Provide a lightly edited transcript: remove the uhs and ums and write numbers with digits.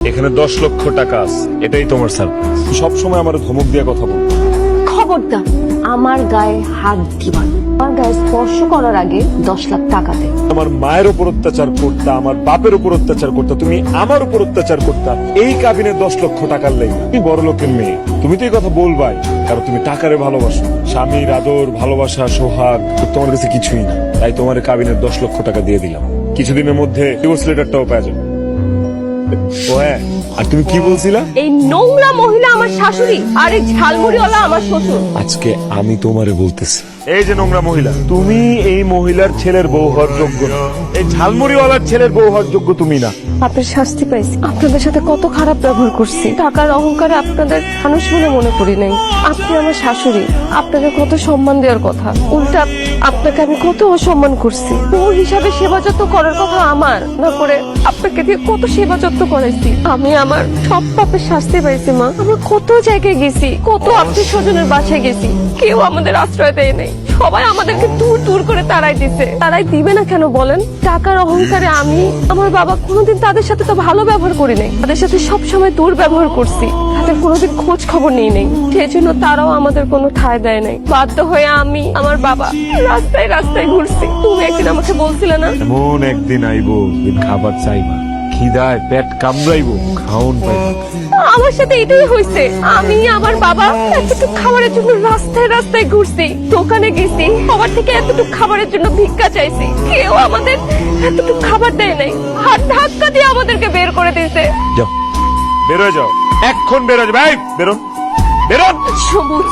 এখানে 10 লক্ষ টাকা আছে, এটাই তোমার সারপ্রাইজ। সব সময় আমার ধমক দিয়ে কথা বল। খবরদার আমার গায়ে হাত দিবা না। আমার গায়ে স্পর্শ করার আগে 10 লাখ টাকা দে। আমার মায়ের উপর অত্যাচার করতা, আমার বাপের উপর অত্যাচার করতা, তুমি আমার উপর অত্যাচার করতা। এই কাবিনে 10 লক্ষ টাকার লেগে তুমি বড় লোকের মেয়ে, তুমি তো এই কথা বলবাই, কারণ তুমি টাকারে ভালোবাসো। স্বামীর আদর, ভালোবাসা, সোহাগ তোমার কাছে কিছুই না। তাই তোমার কাবিনের 10 লক্ষ টাকা দিয়ে দিলাম। কিছুদিনের মধ্যে ডিভোর্স লেটারটাও পেয়ে যাবে। ও হ্যাঁ, আর তুমি কি বলছিলা? এই নোংরা মহিলা আমার শাশুড়ি আর এই ঝালমুড়িওয়ালা আমার শ্বশুর। আজকে আমি তোমারে বলতেছি, এই যে নোংরা মহিলা, তুমি এই মহিলার ছেলের বউ হওয়ার যোগ্য না। এই ঝালমুড়িওয়ালার ছেলের বউ হওয়ার যোগ্য তুমি না। আপনার শাস্তি পাইছি। আপনাদের সাথে কত খারাপ ব্যবহার করছি। টাকার অহংকারে আপনাদের মানুষ বলে মনে করি নাই। আপনি আমার শাশুড়ি, আপনাকে কত সম্মান দেওয়ার কথা, উল্টা আপনাকে আমি কত অসম্মান করছি। বউ হিসাবে সেবা যত্ন করার কথা আমার না করে আপনাকে দিয়ে কত সেবা যত্ন করাইছি। আমি আমার সব পাপের শাস্তি পাইছি মা। আমরা কত জায়গায় গেছি, কত আত্মীয় স্বজনের বাসায় গেছি, কেউ আমাদের আশ্রয় দেয় নাই। সবাই আমাদেরকে দূর দূর করে তাড়াই দিছে। তারাই দিবে না কেন বলেন? টাকার অহংকারে আমি, আমার বাবা কোনোদিন তাদের সাথে তো ভালো ব্যবহার করি নাই। তাদের সাথে সবসময় দুর্ব্যবহার করছি। তাদের কোনোদিন খোঁজ খবর নিই নেই। সেই জন্য তারাও আমাদের কোনো ঠাঁই দেয় নাই। বাধ্য হয়ে আমি, আমার বাবা রাস্তায় রাস্তায় ঘুরছি। তুমি একদিন আমাকে বলছিলে না, এমন একদিন আইবো দিন খাবার চাইবা, খিদায় পেট কামড়াইবো, খাওন পাইবা। আমার সাথে এটাই হয়েছে। আমি, আমার বাবা এতটুকু খাবারের জন্য রাস্তায় রাস্তায় ঘুরছি, দোকানে গেছি, সবার থেকে এতটুকু খাবারের জন্য ভিক্ষা চাইছি। কেউ আমাদের এতটুকু খাবার দেয় নাই। হাত ধাক্কা দিয়ে আমাদেরকে বের করে দিয়েছে। যাও, বেরোয় যাও, এক্ষণ বেরোয় যাও। ভাই বেরোন, বেরোন। সবুজ